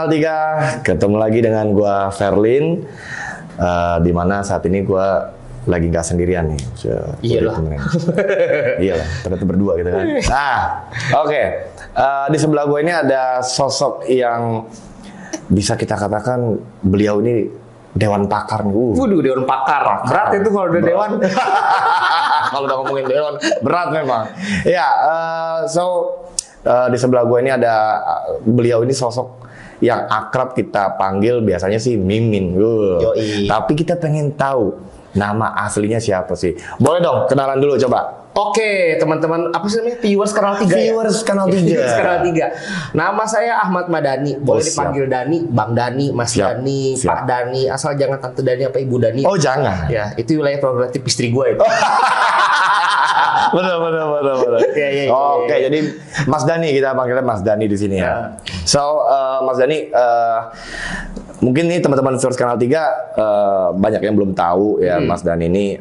Kanal 3, ketemu lagi dengan gua Ferlin, di mana saat ini gua lagi nggak sendirian nih. Iya lah. Iya lah, ternyata berdua gitu kan. Nah, oke. Di sebelah gue ini ada sosok yang bisa kita katakan beliau ini dewan pakar nih. Waduh, dewan pakar. Berat itu kalau udah dewan. Kalau udah ngomongin dewan, berat memang. Ya, di sebelah gue ini ada beliau ini sosok yang akrab kita panggil biasanya sih Mimin. Tapi kita pengen tahu nama aslinya siapa sih? Boleh dong kenalan dulu coba. Oke, teman-teman, apa sih namanya? Viewers Kanal 3 Viewers Kanal 3. Viewers Kanal 3. Nama saya Ahmad Madani. Boleh dipanggil Dani, Bang Dani, Mas Dani, Pak Dani. Asal jangan Tante Dani apa Ibu Dani. Oh, jangan. Ya, itu wilayah prerogatif istri gue itu. Benar. Oke, jadi Mas Dani, kita panggilnya Mas Dani di sini ya. So, Mas Dani, mungkin nih teman-teman viewers Kanal 3 banyak yang belum tahu ya Mas Dani ini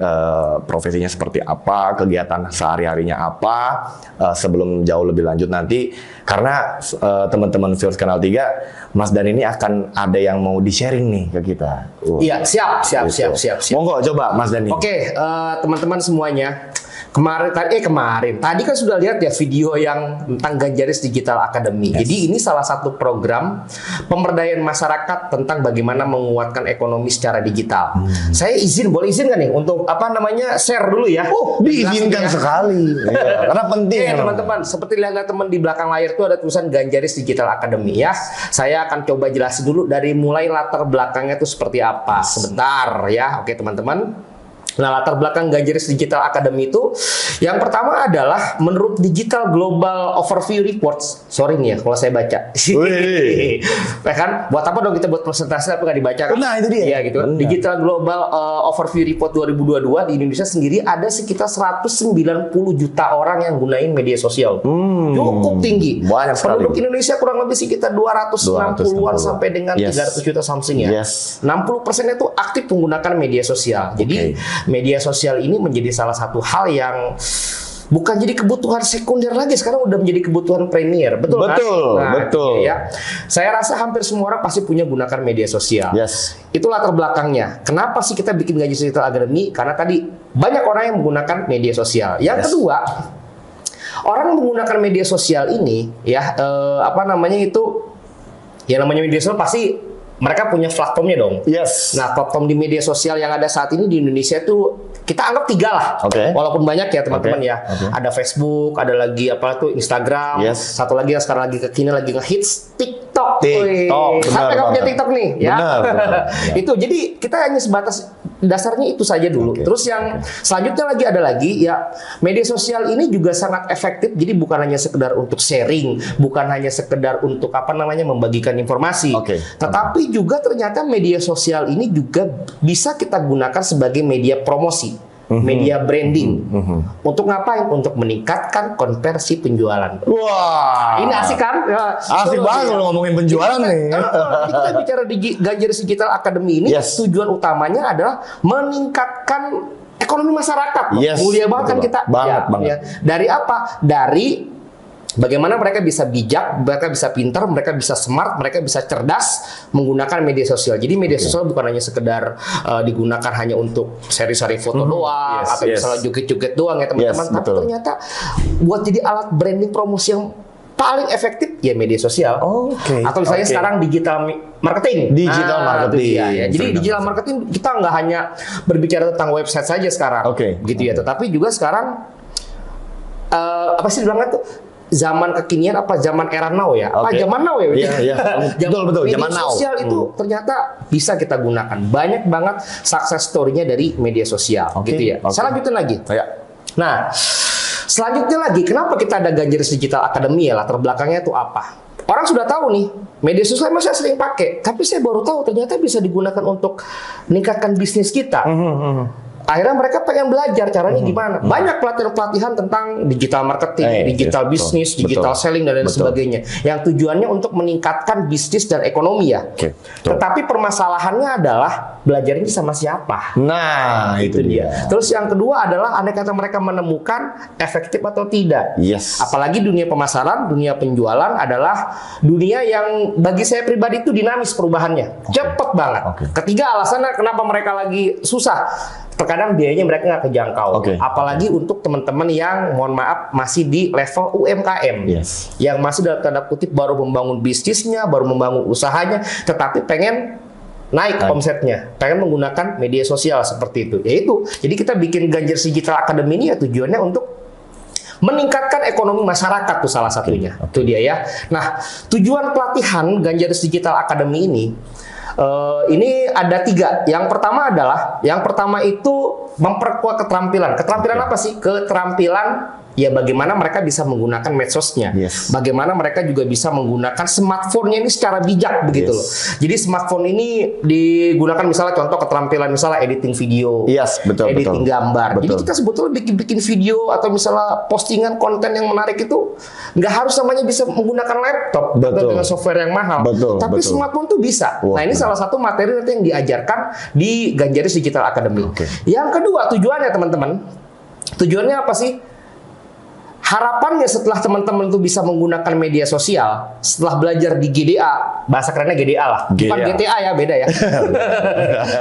profesinya seperti apa, kegiatan sehari-harinya apa, sebelum jauh lebih lanjut nanti karena teman-teman viewers Kanal 3 Mas Dani ini akan ada yang mau di-sharing nih ke kita. Iya, siap. Monggo coba Mas Dani. Oke, teman-teman semuanya. Kemarin tadi kan sudah lihat ya video yang tentang Ganjaris Digital Academy. Yes. Jadi ini salah satu program pemberdayaan masyarakat tentang bagaimana menguatkan ekonomi secara digital. Saya boleh izin kan nih untuk share dulu ya. Diizinkan sekali. Ya, karena penting. Teman-teman, seperti lihat teman di belakang layar itu ada tulisan Ganjaris Digital Academy ya. Saya akan coba jelasin dulu dari mulai latar belakangnya itu seperti apa. Sebentar ya. Oke, teman-teman. Nah, latar belakang Ganjaris Digital Academy itu yang pertama adalah menurut Digital Global Overview Reports. Sorry nih ya kalau saya baca. Ya kan? Buat apa dong kita buat presentasi tapi nggak dibaca kan? Nah, itu dia. Iya gitu. Digital Global Overview Report 2022 di Indonesia sendiri ada sekitar 190 juta orang yang gunain media sosial. Cukup tinggi. Banyak sekali. Penduduk Indonesia kurang lebih sekitar 260-an sampai dengan 300 juta something ya. 60% itu aktif menggunakan media sosial. Jadi media sosial ini menjadi salah satu hal yang bukan jadi kebutuhan sekunder lagi, sekarang udah menjadi kebutuhan premier, betul kan? Betul. Ya, saya rasa hampir semua orang pasti punya gunakan media sosial. Yes. Itu latar belakangnya. Kenapa sih kita bikin Ganjaris Digital Academy? Karena tadi banyak orang yang menggunakan media sosial. Yang kedua, orang menggunakan media sosial ini, ya yang namanya media sosial pasti mereka punya platformnya dong. Yes. Nah, platform di media sosial yang ada saat ini di Indonesia tuh kita anggap 3 lah. Walaupun banyak ya teman-teman ya. Ada Facebook, ada lagi Instagram. Satu lagi yang sekarang lagi kekinian lagi ngehits TikTok. Sampai nggak punya TikTok nih ya. Benar. Itu jadi kita hanya sebatas dasarnya itu saja dulu. Terus yang selanjutnya ada lagi ya, media sosial ini juga sangat efektif. Jadi bukan hanya sekedar untuk sharing, bukan hanya sekedar untuk membagikan informasi. Tetapi juga ternyata media sosial ini juga bisa kita gunakan sebagai media promosi, media branding. Untuk ngapain? Untuk meningkatkan konversi penjualan. Wah, ini asik kan? Asik banget kalau ngomongin penjualan nih. Kita bicara di Ganjaris Digital Academy ini, tujuan utamanya adalah meningkatkan ekonomi masyarakat. Mulia banget kan kita. Banget. Dari apa? Dari bagaimana mereka bisa bijak, mereka bisa pintar, mereka bisa smart, mereka bisa cerdas menggunakan media sosial. Jadi media sosial bukan hanya sekedar digunakan hanya untuk seri-seri foto doang, atau misalnya joget-joget doang ya teman-teman. Tapi ternyata buat jadi alat branding promosi yang paling efektif ya media sosial. Atau misalnya sekarang digital marketing. Jadi digital marketing kita nggak hanya berbicara tentang website saja sekarang, gitu ya. Tetapi juga sekarang apa sih bilangnya tuh? Zaman kekinian apa zaman era now ya? Zaman now ya? Betul. Zaman now. Media sosial itu ternyata bisa kita gunakan. Banyak banget success story-nya dari media sosial, gitu ya. Saya lanjutin lagi. Nah, selanjutnya lagi, kenapa kita ada Ganjaris Digital Academy ya? Latar belakangnya itu apa? Orang sudah tahu nih, media sosial saya sering pakai, tapi saya baru tahu ternyata bisa digunakan untuk meningkatkan bisnis kita. Akhirnya mereka pengen belajar caranya gimana. Banyak pelatihan-pelatihan tentang digital marketing, digital bisnis, digital selling dan lain sebagainya. Yang tujuannya untuk meningkatkan bisnis dan ekonomi ya. Tetapi permasalahannya adalah belajarnya sama siapa. Nah, itu dia. Terus yang kedua adalah andai kata mereka menemukan efektif atau tidak. Apalagi dunia pemasaran, dunia penjualan adalah dunia yang bagi saya pribadi itu dinamis perubahannya. Cepet banget. Ketiga alasannya kenapa mereka lagi susah. Terkadang biayanya mereka nggak kejangkau, apalagi untuk teman-teman yang mohon maaf masih di level UMKM, yang masih dalam tanda kutip baru membangun bisnisnya, baru membangun usahanya, tetapi pengen naik omsetnya, pengen menggunakan media sosial seperti itu. Yaitu, jadi kita bikin Ganjers Digital Academy ini ya tujuannya untuk meningkatkan ekonomi masyarakat tuh salah satunya. Itu dia ya. Nah, tujuan pelatihan Ganjers Digital Academy ini ada 3. Yang pertama itu memperkuat keterampilan. Keterampilan apa sih? Keterampilan ya bagaimana mereka bisa menggunakan medsosnya. Bagaimana mereka juga bisa menggunakan smartphone-nya ini secara bijak begitu loh. Jadi smartphone ini digunakan misalnya contoh keterampilan misalnya editing video, editing gambar. Jadi kita sebetulnya bikin video atau misalnya postingan konten yang menarik itu nggak harus namanya bisa menggunakan laptop atau dengan software yang mahal. Tapi smartphone tuh bisa. Nah ini salah satu materi nanti yang diajarkan di Ganjers Digital Academy. Yang kedua tujuannya teman-teman, tujuannya apa sih? Harapannya setelah teman-teman itu bisa menggunakan media sosial, setelah belajar di GDA, bahasa kerennya GDA lah, bukan GTA ya, beda ya.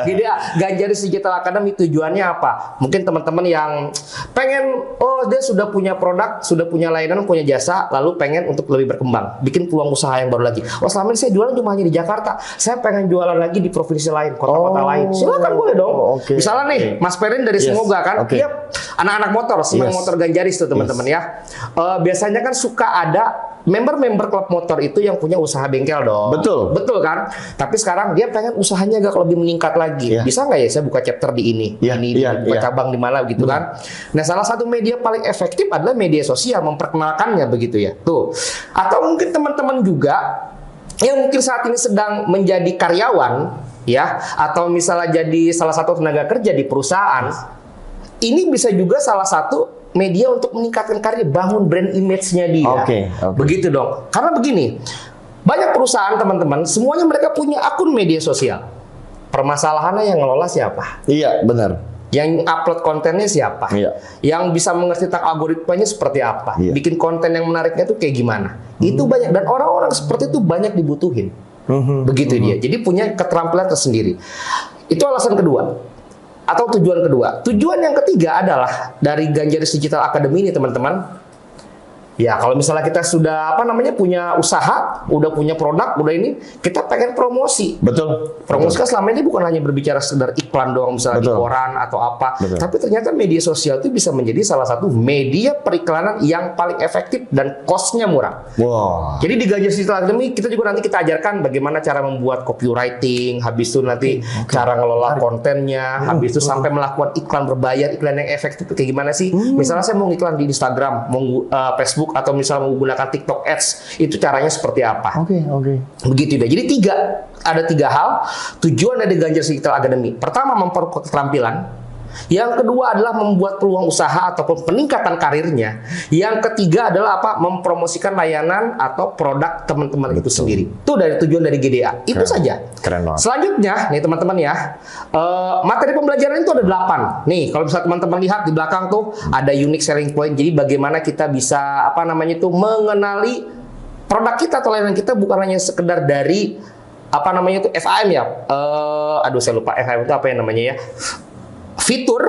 GDA, Ganjers Digital Academy tujuannya apa? Mungkin teman-teman yang pengen, dia sudah punya produk, sudah punya layanan, punya jasa, lalu pengen untuk lebih berkembang, bikin peluang usaha yang baru lagi. Selama ini saya jualan cuma hanya di Jakarta, saya pengen jualan lagi di provinsi lain, kota-kota lain. Silakan boleh dong. Misalnya nih, Mas Perin dari Semoga kan, dia anak-anak motor, senang motor Ganjaris tuh teman-teman ya. Biasanya kan suka ada member-member klub motor itu yang punya usaha bengkel dong. Betul kan? Tapi sekarang dia pengen usahanya agak lebih meningkat lagi. Bisa nggak ya saya buka chapter di ini, buka cabang di mana gitu kan? Nah salah satu media paling efektif adalah media sosial, memperkenalkannya begitu ya. Tuh. Atau mungkin teman-teman juga yang mungkin saat ini sedang menjadi karyawan ya, atau misalnya jadi salah satu tenaga kerja di perusahaan, ini bisa juga salah satu media untuk meningkatkan karir, bangun brand image-nya dia. Begitu dong. Karena begini, banyak perusahaan teman-teman, semuanya mereka punya akun media sosial. Permasalahannya yang ngelola siapa? Benar. Yang upload kontennya siapa? Yang bisa mengerti tentang algoritmanya seperti apa? Bikin konten yang menariknya itu kayak gimana? Itu banyak, dan orang-orang seperti itu banyak dibutuhin. Begitu dia. Jadi punya keterampilan tersendiri. Itu alasan kedua. Atau tujuan kedua. Tujuan yang ketiga adalah dari Ganjers Digital Academy ini teman-teman. Ya kalau misalnya kita sudah punya usaha, udah punya produk, udah ini, kita pengen promosi. Promosi kan selama ini bukan hanya berbicara sekedar iklan doang misalnya di koran atau apa. Tapi ternyata media sosial itu bisa menjadi salah satu media periklanan yang paling efektif dan cost-nya murah. Jadi di Ganjers Digital Academy kita juga nanti kita ajarkan bagaimana cara membuat copywriting, habis itu nanti cara ngelola kontennya, habis itu sampai melakukan iklan berbayar, iklan yang efektif kayak gimana sih? Misalnya saya mau iklan di Instagram, mau Facebook atau misalnya menggunakan TikTok Ads, itu caranya seperti apa? Begitu deh. Jadi ada tiga hal tujuan dari Ganjers Digital Academy. Pertama, memperkuat keterampilan. Yang kedua adalah membuat peluang usaha ataupun peningkatan karirnya. Yang ketiga adalah mempromosikan layanan atau produk teman-teman itu sendiri. Itu dari tujuan dari GDA. Itu saja. Keren banget. Selanjutnya, nih teman-teman ya, materi pembelajaran itu ada 8. Nih, kalau bisa teman-teman lihat di belakang tuh ada unique selling point. Jadi bagaimana kita bisa mengenali produk kita atau layanan kita bukan hanya sekedar dari FAM ya. Saya lupa FAM itu apa yang namanya ya. Fitur,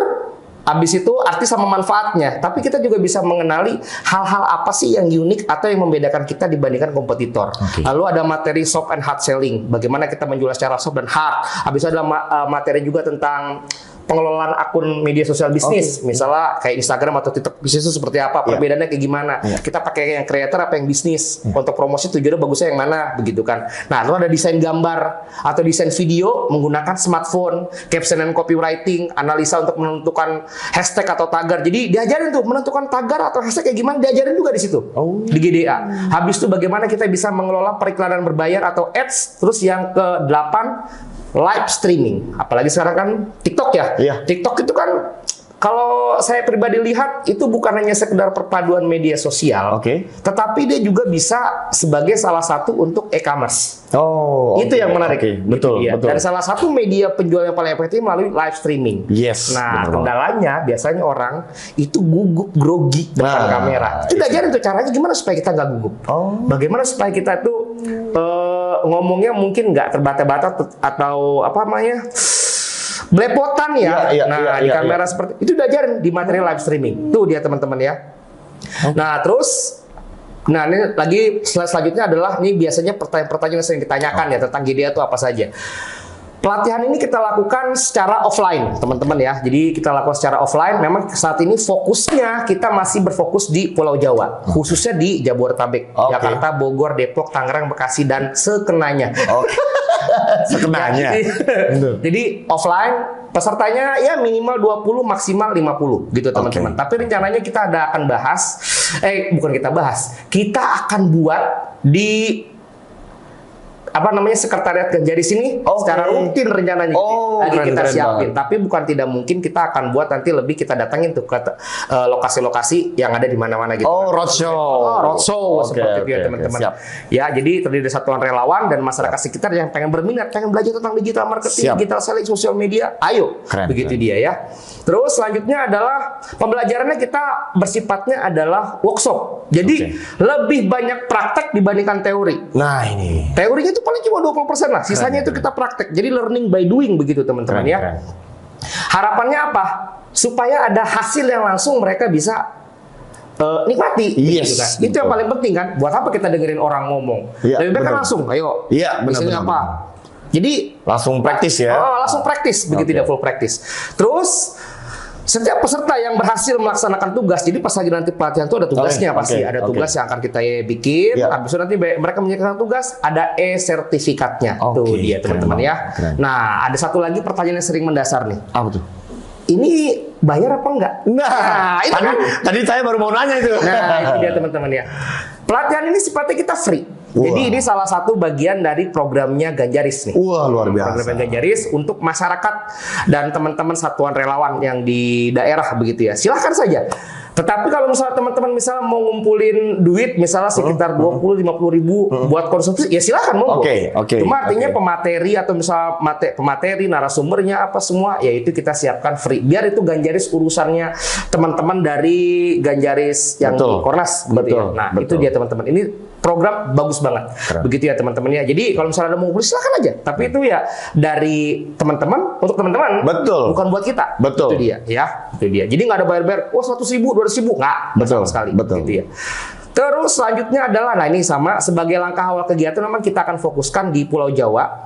habis itu arti sama manfaatnya. Tapi kita juga bisa mengenali hal-hal apa sih yang unik atau yang membedakan kita dibandingkan kompetitor. Lalu ada materi soft and hard selling. Bagaimana kita menjual secara soft dan hard. Habis itu ada materi juga tentang pengelolaan akun media sosial bisnis, misalnya kayak Instagram atau TikTok bisnis itu seperti apa, perbedaannya kayak gimana, kita pakai yang creator apa yang bisnis, untuk promosi tujuannya bagusnya yang mana, begitu kan. Nah, lalu ada desain gambar atau desain video menggunakan smartphone, caption and copywriting, analisa untuk menentukan hashtag atau tagar. Jadi diajarin tuh menentukan tagar atau hashtag kayak gimana, diajarin juga di situ, di GDA. Habis itu bagaimana kita bisa mengelola periklanan berbayar atau ads. Terus yang ke-8, live streaming. Apalagi sekarang kan TikTok ya. Iya. TikTok itu kan kalau saya pribadi lihat itu bukan hanya sekedar perpaduan media sosial, tetapi dia juga bisa sebagai salah satu untuk e-commerce. Itu yang menarik. Betul, gitu, betul. Dan salah satu media penjual yang paling efektif melalui live streaming. Nah, kendalanya biasanya orang itu gugup, grogi depan kamera. Itu diajarin tuh caranya gimana supaya kita nggak gugup. Bagaimana supaya kita tuh ngomongnya mungkin nggak terbata-bata atau apa namanya? Belepotan ya. Di kamera seperti itu diajarin di materi live streaming. Tuh dia teman-teman ya. Nah, terus ini lagi selanjutnya adalah ini biasanya pertanyaan-pertanyaan yang sering ditanyakan ya tentang GDA itu apa saja. Pelatihan ini kita lakukan secara offline, teman-teman ya. Jadi kita lakukan secara offline. Memang saat ini fokusnya kita masih berfokus di Pulau Jawa, khususnya di Jabodetabek, Jakarta, Bogor, Depok, Tangerang, Bekasi dan sekenanya. Sekenanya. Jadi offline pesertanya ya minimal 20 maksimal 50 gitu teman-teman. Tapi rencananya kita akan bahas kita akan buat di sekretariat Ganjaris ini secara rutin rencananya lagi kita siapin. Tapi bukan tidak mungkin kita akan buat nanti lebih kita datangin tuh ke lokasi-lokasi yang ada di mana-mana gitu. Roadshow seperti itu ya teman-teman. Ya, jadi terdiri dari satuan relawan dan masyarakat sekitar yang pengen berminat, pengen belajar tentang digital marketing, digital selling, sosial media. Ayo, begitu dia ya. Terus selanjutnya adalah pembelajarannya kita bersifatnya adalah workshop. Jadi lebih banyak praktek dibandingkan teori. Nah, ini. Teorinya itu paling cuma 20% lah. Sisanya itu kita praktek. Jadi learning by doing begitu teman-teman ya. Harapannya apa? Supaya ada hasil yang langsung mereka bisa nikmati. Gitu kan. Itu yang paling penting kan. Buat apa kita dengerin orang ngomong? Lebih baik kan langsung. Ayo. Misalnya apa? Jadi langsung praktis ya. Langsung praktis begitu tidak full praktis. Terus setiap peserta yang berhasil melaksanakan tugas, jadi pas lagi nanti pelatihan itu ada tugasnya pasti, ada tugas yang akan kita bikin. Habis itu nanti mereka menyelesaikan tugas, ada e-sertifikatnya. Tuh dia teman-teman ya. Nah, ada satu lagi pertanyaan yang sering mendasar nih. Apa tuh? Ini bayar apa enggak? Nah, itu tadi saya baru mau nanya itu. Nah, itu dia teman-teman ya. Pelatihan ini sifatnya kita free. Jadi ini salah satu bagian dari programnya Ganjaris nih. Luar biasa. Program Ganjaris untuk masyarakat dan teman-teman satuan relawan yang di daerah begitu ya. Silahkan saja. Tetapi kalau misalnya teman-teman mau ngumpulin duit misalnya sekitar 20-50 ribu buat konsumsi, ya silahkan monggo. Cuma artinya pemateri atau misalnya pemateri, narasumbernya apa semua, ya itu kita siapkan free. Biar itu Ganjaris urusannya teman-teman dari Ganjaris yang di Kornas. Ya. Nah itu dia teman-teman. Ini program bagus banget. Begitu ya teman-teman ya. Jadi kalau misalnya ada mau beli silahkan aja. Tapi itu ya dari teman-teman untuk teman-teman. Bukan buat kita. Itu dia ya. Itu dia. Jadi nggak ada bayar-bayar. 100 ribu, 200 ribu nggak. Sama sekali. Gitu ya. Terus selanjutnya adalah, nah ini sama sebagai langkah awal kegiatan memang kita akan fokuskan di Pulau Jawa.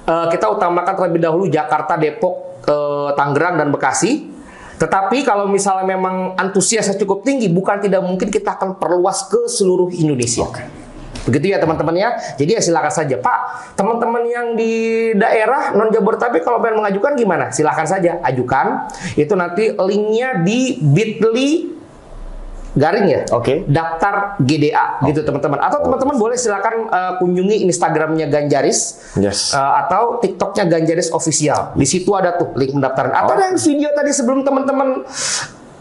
Kita utamakan terlebih dahulu Jakarta, Depok, Tangerang dan Bekasi. Tetapi kalau misalnya memang antusiasnya cukup tinggi, bukan tidak mungkin kita akan perluas ke seluruh Indonesia. Begitu ya teman-teman ya. Jadi ya silakan saja, Pak. Teman-teman yang di daerah non Jabodetabek kalau pengen mengajukan gimana? Silakan saja ajukan. Itu nanti linknya di bit.ly garing ya, daftar GDA gitu teman-teman. Atau teman-teman boleh silakan kunjungi Instagramnya Ganjaris, atau TikToknya Ganjaris Official. Di situ ada tuh link pendaftaran. Atau ada yang video tadi sebelum teman-teman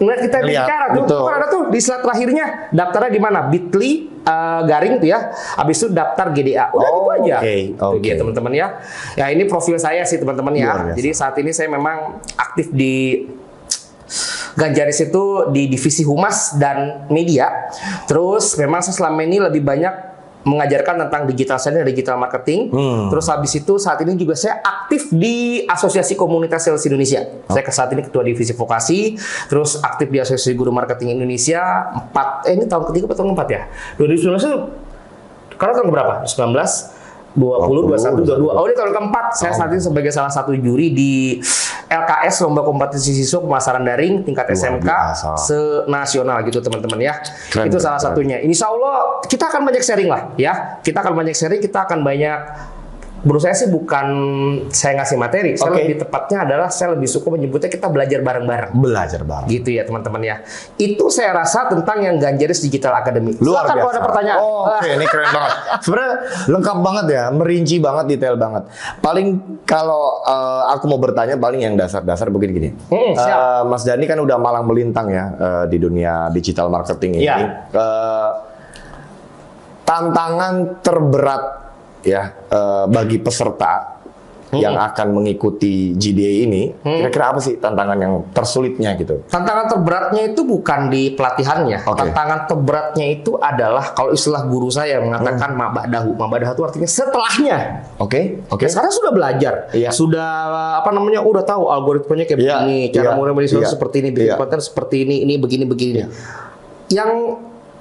ngeliat kita bicara tuh, ada tuh di slide terakhirnya daftarnya di mana? Bit.ly garing tuh ya. Habis itu daftar GDA. Udah gitu aja. Gitu teman-teman ya. Ya ini profil saya sih teman-teman ya. Jadi saat ini saya memang aktif di Ganjaris itu di divisi humas dan media. Terus memang saya selama ini lebih banyak mengajarkan tentang digital selling dan digital marketing. Terus habis itu saat ini juga saya aktif di Asosiasi Komunitas Sales Indonesia. Saya saat ini ketua divisi vokasi, terus aktif di Asosiasi Guru Marketing Indonesia. Ini tahun ketiga atau tahun keempat ya? 2019 itu karena tahun berapa? 19 20, 21, 22. Ini tahun keempat. Saya saat ini sebagai salah satu juri di LKS Lomba Kompetisi Siswa Pemasaran Daring tingkat SMK senasional gitu teman-teman ya. Itu salah satunya. Insya Allah kita akan banyak sharing lah ya. Kita akan banyak sharing, kita akan banyak Menurut saya sih bukan saya ngasih materi, saya Oke. lebih tepatnya adalah saya lebih suka menyebutnya kita belajar bareng-bareng. Belajar bareng. Gitu ya teman-teman ya. Itu saya rasa tentang yang Ganjaris Digital Academy. Luar Silakan kalau biasa. ada pertanyaan. Oh, oke, ini keren banget. Sebenarnya lengkap banget ya, merinci banget, detail banget. Paling kalau aku mau bertanya paling yang dasar-dasar begini gini. Siap. Mas Dani kan udah malang melintang ya di dunia digital marketing ini. Iya. Tantangan terberat ya bagi peserta yang akan mengikuti GDA ini, kira-kira apa sih tantangan yang tersulitnya gitu? Tantangan terberatnya itu bukan di pelatihannya. Oke. Tantangan terberatnya itu adalah kalau istilah guru saya mengatakan mabadahu. Mabadahu itu artinya setelahnya. Oke, oke. Ya, sekarang sudah belajar, Iya. sudah apa namanya, udah tahu algoritmanya kayak Iya, begini, cara iya, mulai media iya, seperti ini, bikin iya. konten seperti ini begini. Yang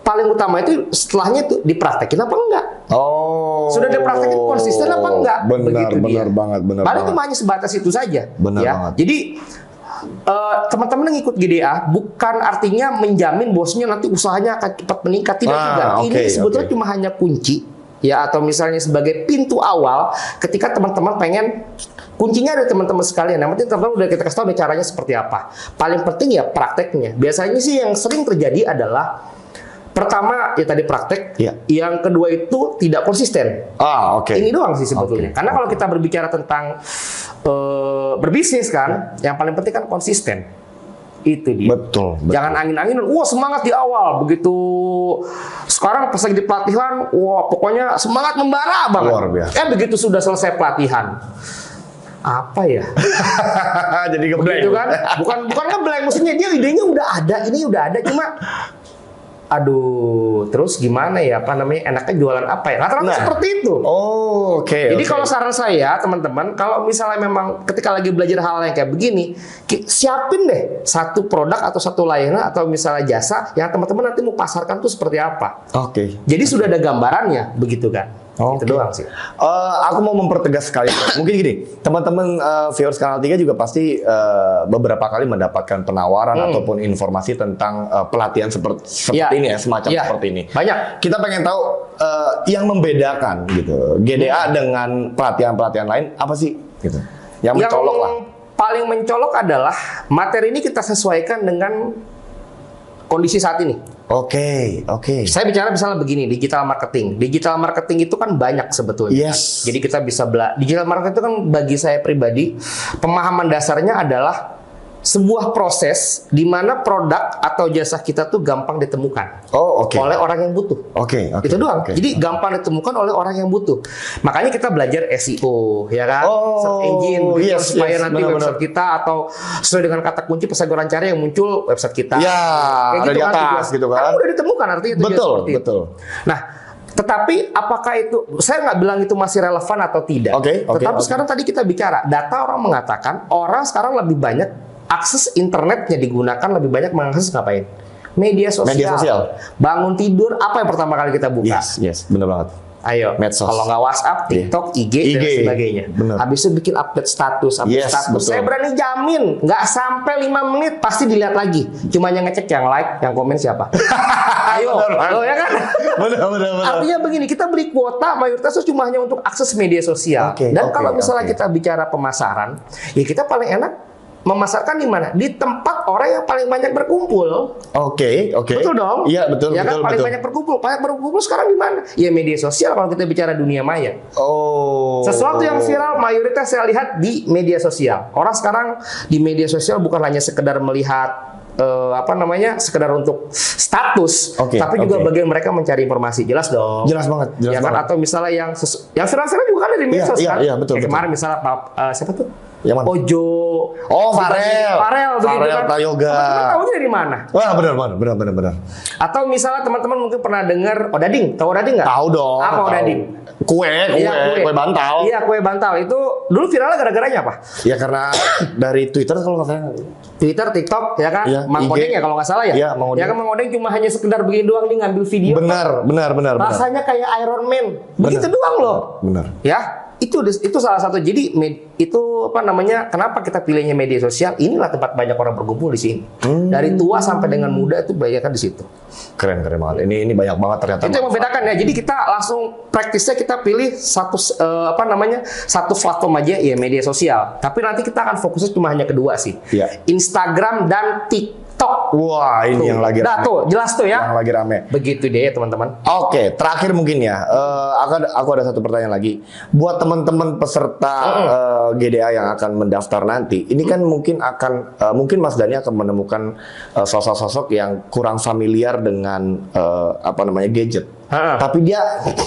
paling utama itu setelahnya itu dipraktekin apa enggak? Oh. Sudah dipraktekin konsisten apa enggak? Benar, Begitu dia. benar banget, benar Paling banget. cuma hanya sebatas itu saja. Benar ya. banget. Jadi teman-teman yang ikut GDA bukan artinya menjamin bosnya nanti usahanya akan cepat meningkat, tidak juga. Ini oke, sebetulnya oke. cuma hanya kunci ya, atau misalnya sebagai pintu awal ketika teman-teman pengen. Kuncinya ada teman-teman sekalian. Yang penting teman-teman udah kita kasih tahu nih caranya seperti apa. Paling penting ya prakteknya. Biasanya sih yang sering terjadi adalah pertama ya tadi praktek, Iya. yang kedua itu tidak konsisten. Oke. Ini doang sih sebetulnya. Oke, Karena kalau kita berbicara tentang berbisnis kan, yang paling penting kan konsisten. Itu dia. Betul. Jangan angin-anginan. Wah, semangat di awal. Begitu sekarang pas lagi di pelatihan, wah pokoknya semangat membara banget. Luar biasa. Begitu sudah selesai pelatihan, apa ya? Jadi ngeblank. Begitu kan? Bukan ngeblank, maksudnya dia idenya udah ada, ini udah ada, cuma aduh, terus gimana ya, apa namanya, enaknya jualan apa ya? Rata-rata seperti itu. Oh, oke. Jadi oke. kalau saran saya, teman-teman, kalau misalnya memang ketika lagi belajar hal yang kayak begini, siapin deh satu produk atau satu layanan atau misalnya jasa yang teman-teman nanti mau pasarkan tuh seperti apa. Oke. Jadi sudah ada gambarannya, begitu kan? Oke. Itu doang sih. Aku mau mempertegas sekali. Mungkin gini, teman-teman viewers Kanal 3 juga pasti beberapa kali mendapatkan penawaran ataupun informasi tentang pelatihan seperti Iya. ini ya, semacam Iya. seperti ini. Banyak. Kita pengen tahu yang membedakan gitu GDA dengan pelatihan-pelatihan lain apa sih gitu. Yang mencolok lah. Paling mencolok adalah materi ini kita sesuaikan dengan kondisi saat ini. Oke. Saya bicara misalnya begini, digital marketing. Digital marketing itu kan banyak sebetulnya. Yes. Jadi kita bisa digital marketing itu kan bagi saya pribadi, pemahaman dasarnya adalah sebuah proses di mana produk atau jasa kita tuh gampang ditemukan Oh, oke. oleh orang yang butuh. Oke. Itu doang. Oke. Jadi gampang ditemukan oleh orang yang butuh. Makanya kita belajar SEO, ya kan? Oh, Search engine, gitu, yes, supaya yes, nanti benar-benar. website kita atau sesuai dengan kata kunci pesagoran cari yang muncul website kita. Ya, ada di kan atas tujuan. gitu kan. Udah ditemukan artinya tujuan Betul, seperti itu. betul. Nah, tetapi apakah itu, saya nggak bilang itu masih relevan atau tidak. Oke. Tetapi sekarang tadi kita bicara, data orang mengatakan orang sekarang lebih banyak akses internetnya digunakan, lebih banyak mengakses ngapain? Media sosial. Media sosial. Bangun tidur, apa yang pertama kali kita buka? Yes, bener banget. Ayo, Medsos. kalau nggak WhatsApp, TikTok, IG, dan sebagainya. Bener. Habis itu bikin update status, Yes, status. betul. Saya berani jamin, nggak sampai 5 menit pasti dilihat lagi. Cuma yang ngecek yang like, yang komen siapa. Ayo, Bener, ya kan? Bener. Artinya begini, kita beli kuota mayoritas itu cuma hanya untuk akses media sosial. Oke, Dan oke, kalau misalnya oke. kita bicara pemasaran, ya kita paling enak memasarkan di mana? Di tempat orang yang paling banyak berkumpul. Oke. Betul dong? Iya, betul, Ya kan betul, paling betul. banyak berkumpul. Paling berkumpul sekarang di mana? Ya media sosial kalau kita bicara dunia maya. Oh. Sesuatu yang viral mayoritas saya lihat di media sosial. Orang sekarang di media sosial bukan hanya sekedar melihat sekedar untuk status, Oke, tapi juga oke. bagian mereka mencari informasi. Jelas dong. Jelas banget, jelas Ya kan? banget. Atau misalnya yang viral-viral juga kan ada di medsos Iya, kan? iya, betul, Kayak betul. kemarin misalnya siapa tuh? Yang mana? Ojo. Oh, Farel. Farel begitu Farel kan. Prayoga. Teman-teman tahunya dari mana? Wah, benar. Atau misalnya teman-teman mungkin pernah dengar Odading. Tahu Odading nggak? Tahu dong. Apa tahu. Odading? Kue bantal. Iya, kue bantal. Itu dulu viralnya gara-garanya apa? Ya karena dari Twitter kalau nggak salah. Twitter, TikTok, ya kan? Iya, Mang IG. Odeng ya kalau nggak salah ya? Iya, Mang Odeng. Ya kan Mang Odeng cuma hanya sekedar begini doang, dia ngambil video. Benar. Rasanya kayak Iron Man. Begitu Benar. doang loh. Benar. Ya, itu salah satu. Jadi itu apa namanya? Kenapa kita pilihnya media sosial? Inilah tempat banyak orang berkumpul di sini. Dari tua sampai dengan muda itu banyak kan di situ. Keren banget. Ini banyak banget ternyata. Itu yang membedakan ya. Jadi kita langsung praktisnya kita pilih satu platform aja ya, media sosial. Tapi nanti kita akan fokusnya cuma hanya kedua sih. Iya. Instagram dan TikTok. Wah, ini yang lagi rame. Tuh, jelas tuh ya. Yang lagi rame. Begitu deh ya teman-teman. Oke, terakhir mungkin ya. Aku ada satu pertanyaan lagi. Buat teman-teman peserta GDA yang akan mendaftar nanti, ini kan mungkin Mas Dhani akan menemukan sosok-sosok yang kurang familiar dengan gadget. Tapi dia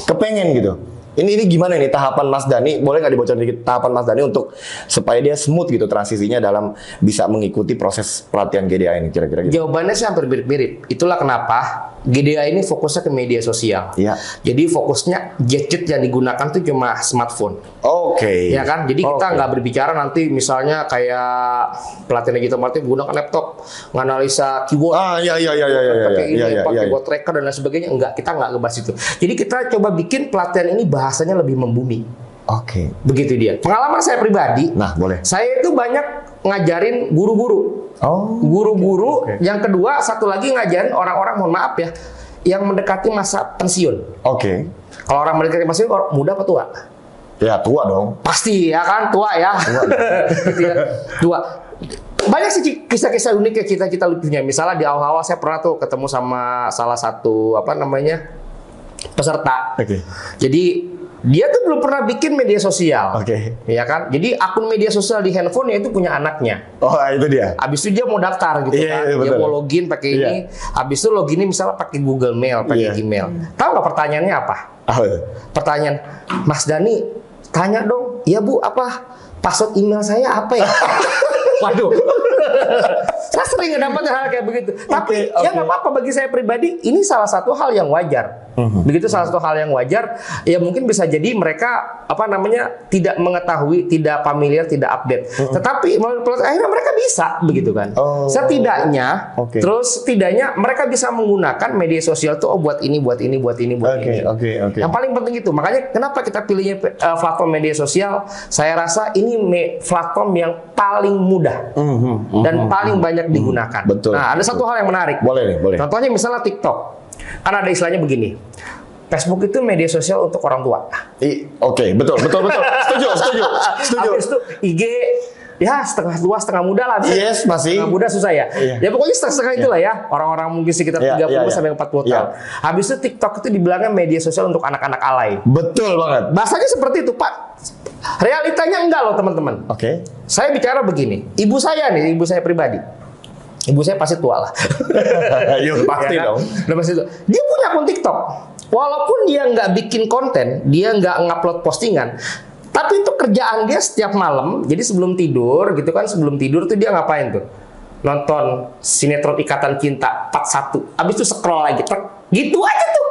kepengen gitu. Ini gimana nih tahapan Mas Dhani? Boleh nggak dibocorin dikit tahapan Mas Dhani untuk supaya dia smooth gitu transisinya dalam bisa mengikuti proses pelatihan GDA ini kira-kira gitu? Jawabannya sih hampir mirip-mirip. Itulah kenapa GDA ini fokusnya ke media sosial. Iya. Jadi fokusnya gadget yang digunakan tuh cuma smartphone. Oke. Ya kan? Jadi kita nggak berbicara nanti misalnya kayak pelatihan digital marketing menggunakan laptop, menganalisa keyword. Iya. Pakai keyword tracker dan lain sebagainya. Enggak, kita nggak ngebahas itu. Jadi kita coba bikin pelatihan ini bahasanya lebih membumi. Oke. Begitu dia. Pengalaman saya pribadi. Nah, boleh. Saya itu banyak ngajarin guru-guru. Guru-guru. Okay. Yang kedua, satu lagi ngajarin orang-orang, mohon maaf ya, yang mendekati masa pensiun. Oke. Kalau orang mendekati pensiun, muda apa tua? Ya, tua dong. Pasti ya kan, tua ya. Gitu ya. Tua. Banyak sih kisah-kisah unik yang kita punya. Misalnya di awal-awal saya pernah tuh ketemu sama salah satu peserta. Oke. Jadi dia tuh belum pernah bikin media sosial. Oke. Ya kan? Jadi akun media sosial di handphonenya itu punya anaknya. Oh, itu dia. Habis itu dia mau daftar gitu kan. Iya, dia mau login pakai ini. Habis itu loginnya misalnya pakai Google Mail, pakai Gmail. Tahu nggak pertanyaannya apa? Pertanyaan, Mas Dhani, tanya dong. Ya Bu, apa password email saya apa ya? Waduh. Saya sering dapat hal kayak begitu. Tapi ya nggak apa-apa, bagi saya pribadi ini salah satu hal yang wajar. Begitu salah satu hal yang wajar. Ya mungkin bisa jadi mereka tidak mengetahui, tidak familiar, tidak update. Tetapi akhirnya mereka bisa begitu kan. Setidaknya, terus setidaknya mereka bisa menggunakan media sosial tuh buat ini. Yang paling penting itu. Makanya kenapa kita pilihnya platform media sosial? Saya rasa ini platform yang paling mudah dan paling banyak digunakan. Betul. Nah, ada satu hal yang menarik. Boleh. Contohnya misalnya TikTok. Kan ada istilahnya begini. Facebook itu media sosial untuk orang tua. Oke, betul. Setuju. Habis itu IG ya setengah tua, setengah muda lah. Yes, masih. Setengah muda susah ya. Ya pokoknya setengah itulah ya. Orang-orang mungkin sekitar 30 sampai 40 tahun. Habis itu TikTok itu dibilangnya media sosial untuk anak-anak alay. Betul banget. Bahasanya seperti itu, Pak. Realitanya enggak loh, teman-teman. Oke. Saya bicara begini. Ibu saya pribadi. Ibu saya pasti tua lah. Iya, pasti dong. Udah pasti itu. Dia punya akun TikTok. Walaupun dia nggak bikin konten, dia nggak ngupload postingan, tapi itu kerjaan dia setiap malam. Jadi sebelum tidur tuh dia ngapain tuh? Nonton sinetron Ikatan Cinta Part 1. Abis itu scroll lagi. Gitu aja tuh.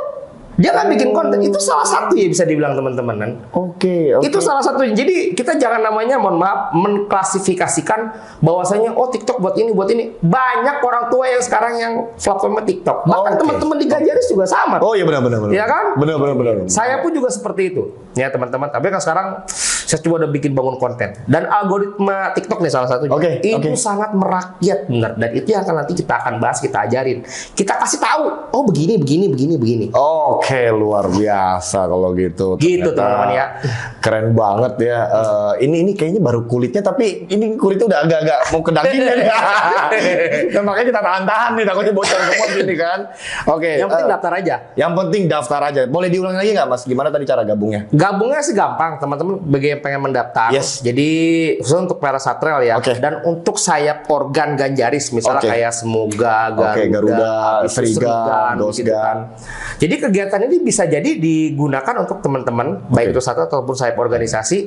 Dia nggak bikin konten. Itu salah satu ya bisa dibilang teman-teman kan. Oke. Itu salah satu. Jadi kita jangan mohon maaf, mengklasifikasikan bahwasanya TikTok buat ini. Banyak orang tua yang sekarang yang platformnya TikTok. Bahkan teman-teman di Ganjaris juga sama. Oh iya benar. Iya kan? Benar. Saya pun juga seperti itu. Ya teman-teman. Tapi kan sekarang saya coba udah bikin bangun konten. Dan algoritma TikTok nih salah satunya. Itu sangat merakyat benar. Dan itu yang nanti kita akan bahas, kita ajarin. Kita kasih tahu. Oh begini. Oke, luar biasa kalau gitu. Gitu teman-teman ya. Keren banget ya. Ini kayaknya baru kulitnya, tapi ini kulitnya udah agak-agak mau ke dagingnya nih. Dan makanya kita tahan-tahan nih, takutnya bocor semua gini kan. Oke. Yang penting daftar aja. Yang penting daftar aja. Boleh diulang lagi nggak Mas? Gimana tadi cara gabungnya? Gabungnya sih gampang, teman-teman. Bagi yang pengen mendaftar. Yes. Jadi khusus untuk para satrel ya. Dan untuk sayap organ Ganjaris, misalnya kayak Semoga, Garuda, Serigan, Dosgan. Jadi kegiatan ini bisa jadi digunakan untuk teman-teman, baik itu satu ataupun sayap organisasi,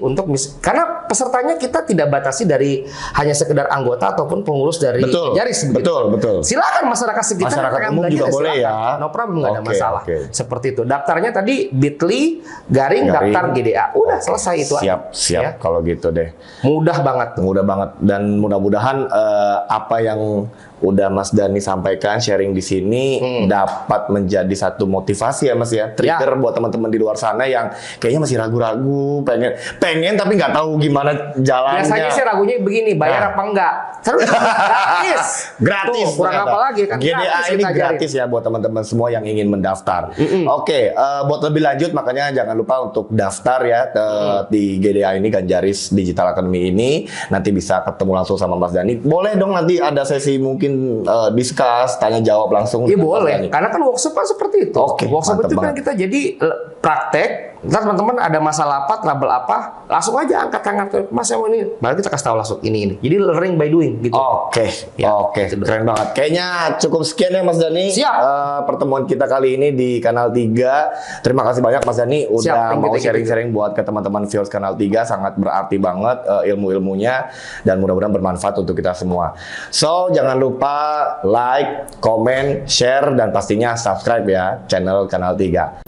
karena pesertanya kita tidak batasi dari hanya sekedar anggota ataupun pengurus dari Ganjaris. Betul. Silakan masyarakat sekitar, masyarakat umum juga boleh ya. No problem, nggak ada masalah. Seperti itu. Daftarnya tadi bit.ly daftar GDA. Udah selesai itu. Siap. Ya? Kalau gitu deh. Mudah banget. Dan mudah-mudahan apa yang udah Mas Dani sampaikan sharing di sini dapat menjadi satu motivasi ya Mas ya, trigger buat teman-teman di luar sana yang kayaknya masih ragu-ragu, pengen tapi nggak tahu gimana jalannya. Biasanya sih ragunya begini, bayar apa enggak? Terus gratis. Tuh, kurang apa lagi kan? GDA ini gratis ya buat teman-teman semua yang ingin mendaftar. Oke, buat lebih lanjut makanya jangan lupa untuk daftar ya di GDA ini, Ganjaris Digital Academy ini. Nanti bisa ketemu langsung sama Mas Dani. Boleh dong nanti ada sesi mungkin discuss, tanya jawab langsung. Iya boleh, karena kan workshop kan seperti itu. Oke, workshop itu kan kita jadi praktek. Ntar teman-teman ada masalah apa, trouble apa, langsung aja angkat tangan ke Mas yang ini. Baru kita kasih tahu langsung ini. Jadi learning by doing gitu. Oke, keren banget. Kayaknya cukup sekian ya Mas Dani. Siap. Pertemuan kita kali ini di Kanal 3. Terima kasih banyak Mas Dani udah mau sharing-sharing buat ke teman-teman viewers Kanal 3. Sangat berarti banget ilmu-ilmunya dan mudah-mudahan bermanfaat untuk kita semua. So, jangan lupa like, comment, share dan pastinya subscribe ya channel Kanal 3.